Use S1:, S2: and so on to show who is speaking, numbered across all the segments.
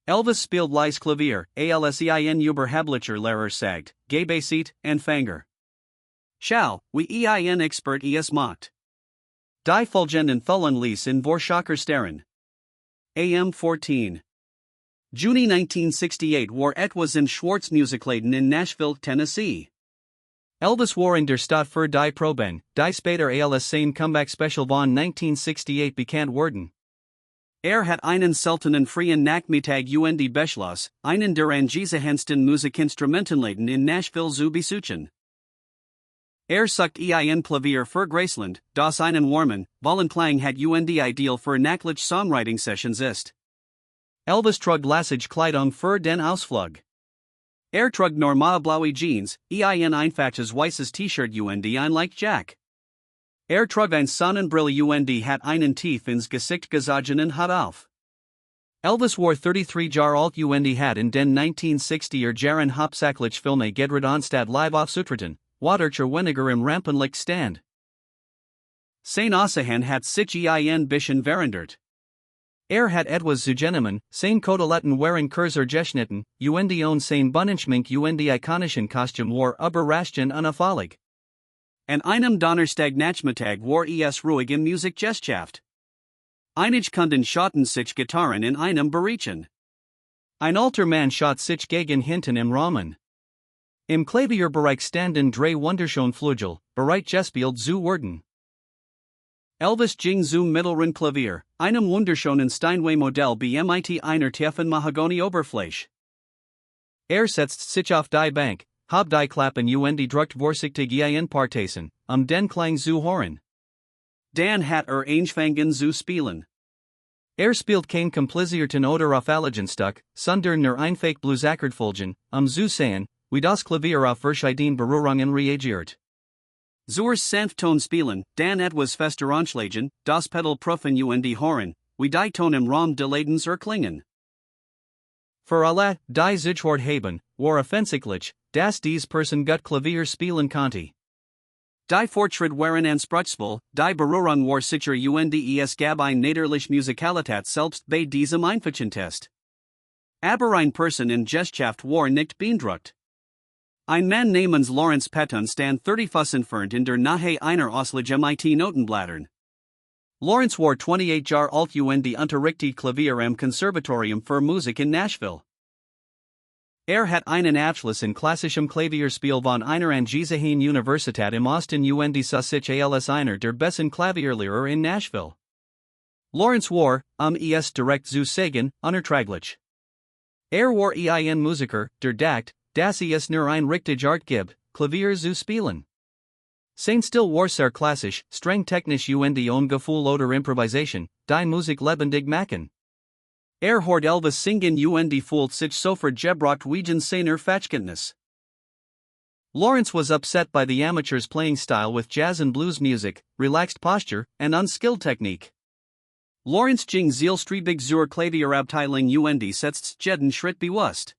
S1: Elvis spielt leis Klavier, alsein Überhabliche Lehrer sagt, Gebassit, and Fanger. Schau, wie ein Expert es macht. Die Folgenden Thullen Lies in Vorschacher Stern. AM 14. Juni 1968 war etwas in Schwarz Musikladen in Nashville, Tennessee.
S2: Elvis war in der Stadt für die Proben, die später als sein Comeback Special von 1968 bekannt wurden.
S1: Hat einen seltenen freien Nachmittag und Beschluss, einen der angesehensten Musikinstrumentenläden in Nashville zu besuchen. Sucht ein Klavier für Graceland, das einen warmen, Vollenklang hat und ideal für nachtliche Songwriting Sessions ist.
S2: Elvis trug Lassage Kleidung für den Ausflug.
S1: Trug normale blaue Jeans, ein einfaches weißes T-Shirt und ein like Jack. Trug ein Sonnenbrille und hat einen tief ins Gesicht gesogenen Hut auf.
S2: Elvis war 33 Jahre alt und hat in den 1960er Jahren hauptsächlich Filme gedreht anstatt Live-Aufzutritten, Watercher weniger im Rampenlicht stand.
S1: Sein Aussehen hat sich ein bisschen verändert.
S2: Hat etwas zugenommen, sein Koteletten waren kürzer geschnitten, und on sein Bunenschmink und ikonischen Kostüm war überraschend unauffällig.
S1: An einem Donnerstag Nachmittag war es ruhig im Musikgesellschaft. Einige Kunden schauten sich Gitarren in einem Bereichen.
S2: Ein alter Mann schaut sich gegen hinten im Rahmen. Im Klavierbereich standen drei wunderschöne Flügel, bereit gespielt zu werden.
S1: Elvis ging zum mittleren Klavier, einem wunderschönen Steinway-Modell mit einer tiefen Mahagoni-Oberfläche.
S2: Setzt sich auf die Bank, hab die Klappen und druckt vorsichtig ein Partasen, den Klang zu hören.
S1: Dan hat angefangen zu spielen.
S2: Spielt kein komplizierten oder auffälligen sondern nur einfach Bluesackert-Folgen, zu sehen, wie das Klavier auf verschiedene Berührungen reagiert.
S1: Zur Sanftton spielen, Dan etwas fester anschlagen, das Pedal prüfen und hören, wie die Ton im Raum des Ladens erklingen.
S2: Für alle, die sich hort haben, war offensichtlich, dass dies Person gut Klavier spielen konnte.
S1: Die Fortschritt waren anspruchsvoll, die Berührung war sicher und es gab ein Naderliche Musikalität selbst bei diesem einfachen Test. Aber ein Person in Gesellschaft war nicht beeindruckt. Ein Mann namens Lawrence Patton stand 30 Fuß entfernt in der Nähe einer Auslage mit Notenblättern.
S2: Lawrence war 28 Jahre alt und unterrichtet Klavier am Konservatorium für Musik in Nashville.
S1: Hat einen Abschluss in klassischem Klavierspiel von einer angesehenen Universität im Osten und sah sich als einer der besten Klavierlehrer in Nashville.
S2: Lawrence war, es direkt zu sagen, unerträglich.
S1: War ein Musiker, der dacht, dass es nur ein richtig Art gibt, Klavier zu spielen.
S2: Sein Stil war sehr klassisch, streng technisch und ohne Gefühl oder Improvisation, die Musik lebendig machen.
S1: Hort Elvis singen und fühlt sich sofort gebraucht wegen seiner Fachkenntnis.
S2: Lawrence was upset by the amateurs' playing style with jazz and blues music, relaxed posture, and unskilled technique.
S1: Lawrence ging zielstrebig zur Klavierabteilung und setzt jeden Schritt bewusst.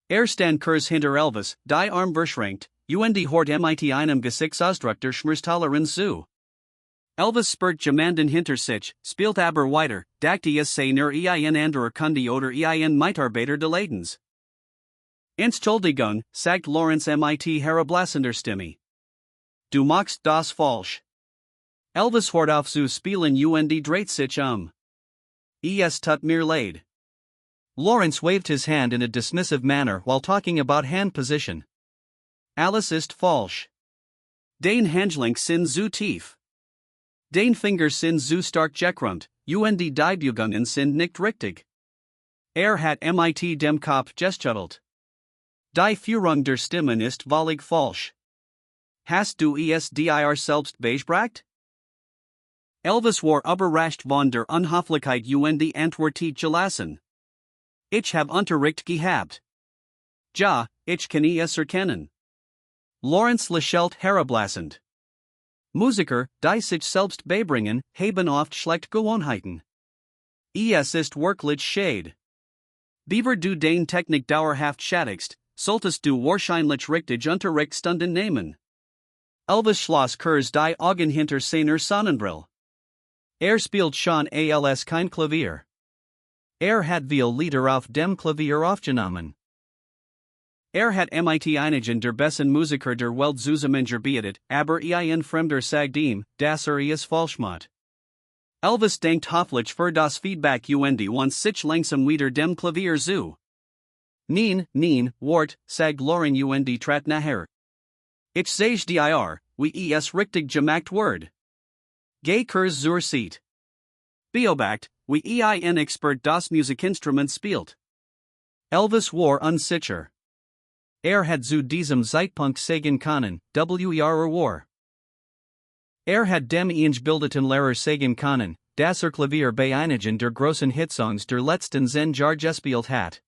S2: Stand Kurs hinter Elvis, die Arm verschränkt, und hort mit einem Gesichtsausdruck der Schmerztoleranz zu.
S1: Elvis spurt jemanden hinter sich, spielt aber weiter, dachte es sei nur ein anderer Kunde oder ein Mitarbeiter des Ladens.
S2: Entschuldigung, sagt Lawrence mit herablassender Stimme.
S1: Du machst das falsch.
S2: Elvis hort auf zu spielen und dreht sich
S1: Es tut mir leid.
S2: Lawrence waved his hand in a dismissive manner while talking about hand position.
S1: Alles ist falsch. Den Handgelenk sind zu tief. Den Finger sind zu stark gekrümmt, und die Bewegungen sind nicht richtig. Hat mit dem Kopf geschüttelt. Die Führung der Stimmen ist völlig falsch. Hast du es dir selbst beigebracht? Elvis war überrascht von der Unhöflichkeit und antwortete gelassen. Ich hab Unterricht gehabt. Ja, ich kann es erkennen.
S2: Lawrence lächelt herablassend.
S1: Musiker, die sich selbst beibringen, haben oft schlechte Gewohnheiten. Es ist wirklich schade. Beaver du den Technik dauerhaft schädigst, solltest du wahrscheinlich richtig Unterrichtsstunden nehmen.
S2: Elvis schloss Kurs die Augen hinter seiner Sonnenbrille.
S1: Spielt schon als kein Klavier.
S2: Hat viel Lieder auf dem Klavier aufgenommen.
S1: Hat MIT einigen der besten Musiker der Welt zusammengearbeitet, aber ein Fremder sagt ihm, dass es falsch macht. Elvis denkt hoffentlich für das Feedback und sich langsam wieder dem Klavier zu.
S2: Nein, Wart, sagt Lauren trat nachher.
S1: Ich sage dir, wie es richtig gemacht wird. Geh Kurs zur Seite. Beobacht, wie ein Expert das Musikinstrument spielt.
S2: Elvis war unsicher. Hat zu diesem Zeitpunkt sagen können, war. Hat dem eingebildeten Lehrer sagen können, dass Klavier bei einigen der großen Hitsongs der letzten 10 Jahre gespielt hat.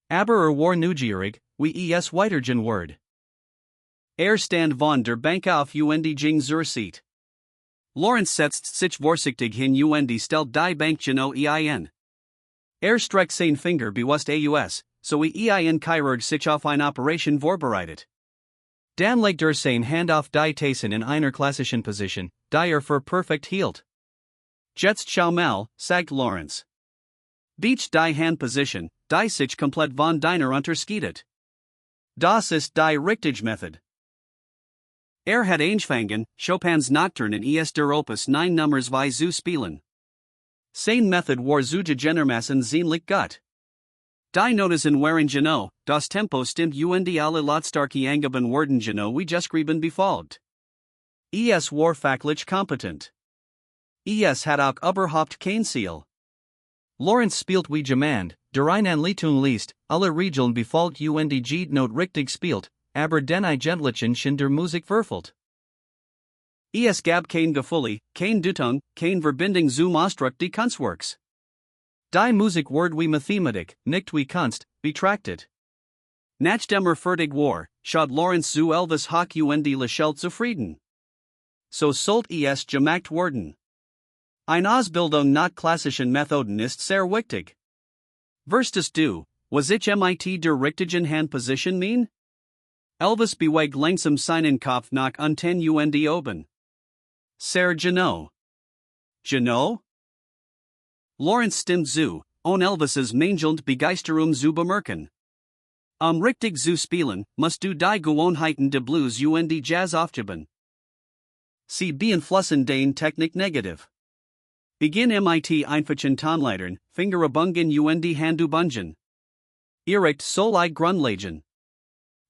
S2: Aber war neugierig, wie es weitergehen wird.
S1: Stand von der Bank auf ging zur Seite. Lawrence setzt sich vorsichtig hin stellt die Bank genau ein. Streckt sein Finger bewusst aus, so ein chirurg sich auf eine Operation vorbereitet.
S2: Dan legt sein Hand auf die Tassen in einer klassischen Position, die für perfekt hielt.
S1: Jetzt schau mal, sagt Lawrence. Beach die Handposition, die sich komplett von deiner unterscheidet. Das ist die richtige Method. Hat angefangen, Chopins Nocturne es der Opus 9 Nummers wie zu spielen. Seine Method war zu genermassen ziemlich gut. Die Notizen waren genau, das Tempo stimmt alle Lautstärke angeben worden genau wie geschrieben befolgt. Es war fachlich kompetent. Es hat auch überhaupt kein Ziel.
S2: Lawrence spielt wie jemand, der einen Liedtung liest, alle Regeln befolgt Jeed not richtig spielt, aber den eigentlichen Sinn der Musik verfehlt.
S1: Es gab kein Gefühl, kein Deutung, kein Verbindung zum Ausdruck die Kunstwerks.
S2: Die Musik wird wie Mathematik, nicht wie Kunst, betrachtet.
S1: Nachdem fertig war, schaut Lawrence zu Elvis hoch lächelt zufrieden. So sollt es gemacht werden. Eine Ausbildung nach klassischen Methoden ist sehr wichtig. Verstehst du, was ich mit der richtigen Handposition mean? Elvis bewegt langsam seinen Kopf nach unten oben. Sehr genau. Genau? Lawrence stimmt zu, Elvis's mangelnde Begeisterung zu bemerken. Richtig zu spielen, musst du die Gewohnheiten de Blues Jazz aufgeben. Sie beeinflussen den Technik negativ. Begin mit einfachen Tonleitern, Fingerübungen Handübungen. Erreicht soll Grundlagen.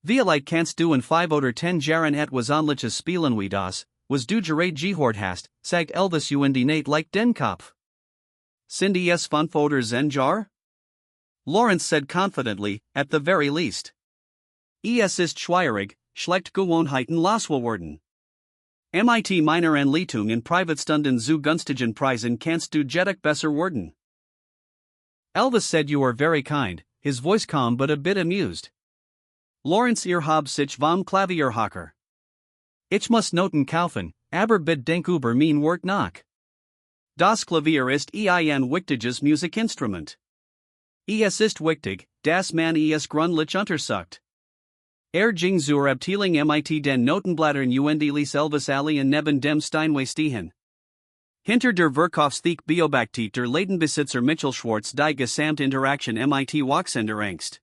S1: Vielleicht kannst du in 5 oder 10 Jahren etwas Ähnliches spielen wie das, was du gerade gehört hast, sagt Elvis nicht like den Kopf. Sind es 5 oder 10 Jahre? Lawrence said confidently, at the very least. Es ist schwierig, schlecht Gewohnheiten loszuwerden. Mit meiner Anleitung in Privatstunden zu günstigen Preisen kannst du jedoch besser werden.
S2: Elvis said you are very kind, his voice calm but a bit amused.
S1: Lawrence hab sich vom Klavier hocker.
S2: Ich muss Noten kaufen, aber bid denk über mein Werk nach.
S1: Das Klavier ist ein wichtiges Musikinstrument. Es ist wichtig, dass man es gründlich untersucht. Ging zur Abteilung mit den Notenblättern ließ Elvis allein neben dem Steinway stehen. Hinter der Verkaufstheke beobachtet der Ladenbesitzer Mitchell Schwartz die Gesamtinteraktion mit Wachsender Angst.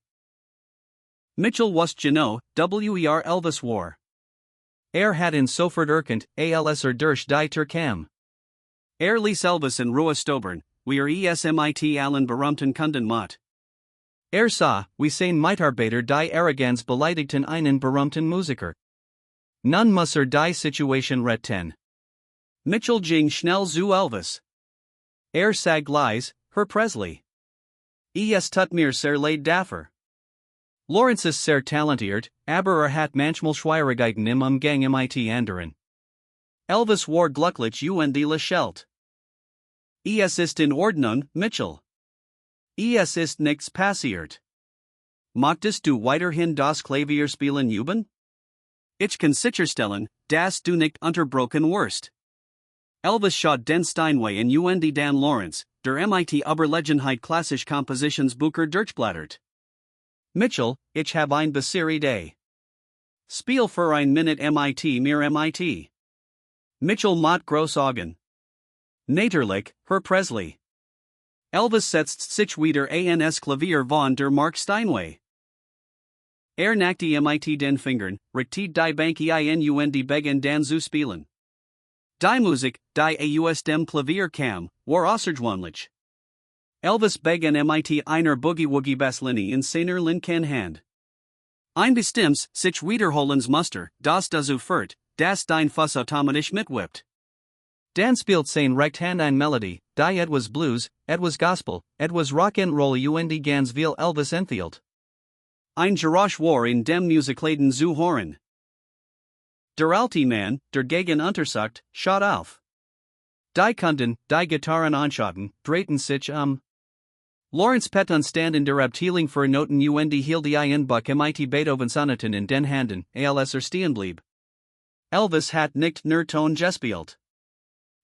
S1: Mitchell wusste genau, Elvis war.
S2: Hat in sofort erkannt, als durch die Türkam.
S1: Ließ Elvis in Ruhe stobern, wie es mit allen berühmten Kunden macht.
S2: Sah, wie sein Mitarbeiter die Arroganz beleidigten einen berühmten Musiker. Nun muss die Situation retten.
S1: Mitchell ging schnell zu Elvis.
S2: Sagt leise, Herr Presley.
S1: Es tut mir sehr leid dafür.
S2: Lawrence ist sehr talentiert, aber hat manchmal Schwierigkeiten im Umgang mit anderen.
S1: Elvis war glücklich lächelt. Es ist in Ordnung, Mitchell. Es ist nichts passiert. Möchtest du weiterhin das Klavier spielen üben? Ich kann sicherstellen, dass du nicht unterbrochen wirst. Elvis schaut den Steinway in Dan Lawrence, der mit Überlegenheit klassisch Kompositionsbücher durchblättert. Mitchell, ich hab ein bessere Idee. Spiel für ein Minute mit. Mitchell macht groß Augen. Natürlich, Herr Presley. Elvis setzt sich wieder ans Klavier von der Mark Steinway. Nach die den Fingern, richtet die Banki und Begen dan zu spielen. Die Musik, die aus dem Klavier kam, war außergewöhnlich. Elvis Begen einer Boogie-Woogie Basslinie in seiner linken Hand. Ein bestimmtes, sich wiederholens Muster, das dazu führt, dass dein Fuss automatisch mitwippt.
S2: Dan spielt sein recht Hand ein Melodie, die etwas Blues, etwas Gospel, etwas Rock'n'Roll und ganz viel Elvis enthielt.
S1: Ein Geräusch war in dem Musikladen zu hören. Der alte Mann, der gegen Untersucht, schaut auf. Die Kunden, die Gitarren anschauten, drehten sich Lawrence Petton stand in der Abteilung für Noten und hielt die Buch mit Beethoven Sonaten in den Handen, als stehen blieb. Elvis hat nicht nur Ton gespielt.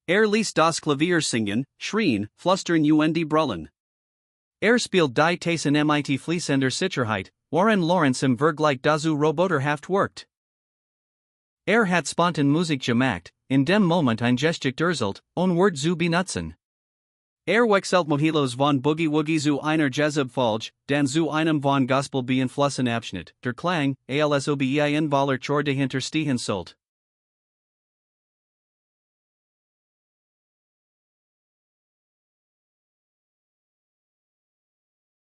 S1: Ließ das Klavier singen, schrien, flüstern und brüllen.
S2: Spielt die Tassen mit fließender Sicherheit, Warren Lawrence im Vergleich dazu roboterhaft wirkt. Hat spontan Musik gemacht, in dem Moment ein Gestik erzählt, Wort zu benutzen.
S1: Wechselt Mohilos von Boogie-Woogie zu einer Jazzab-Folge, dann zu einem von Gospel beeinflussen Abschnitt, der Klang, als ob in Waller Chor dahinter stehen sollt.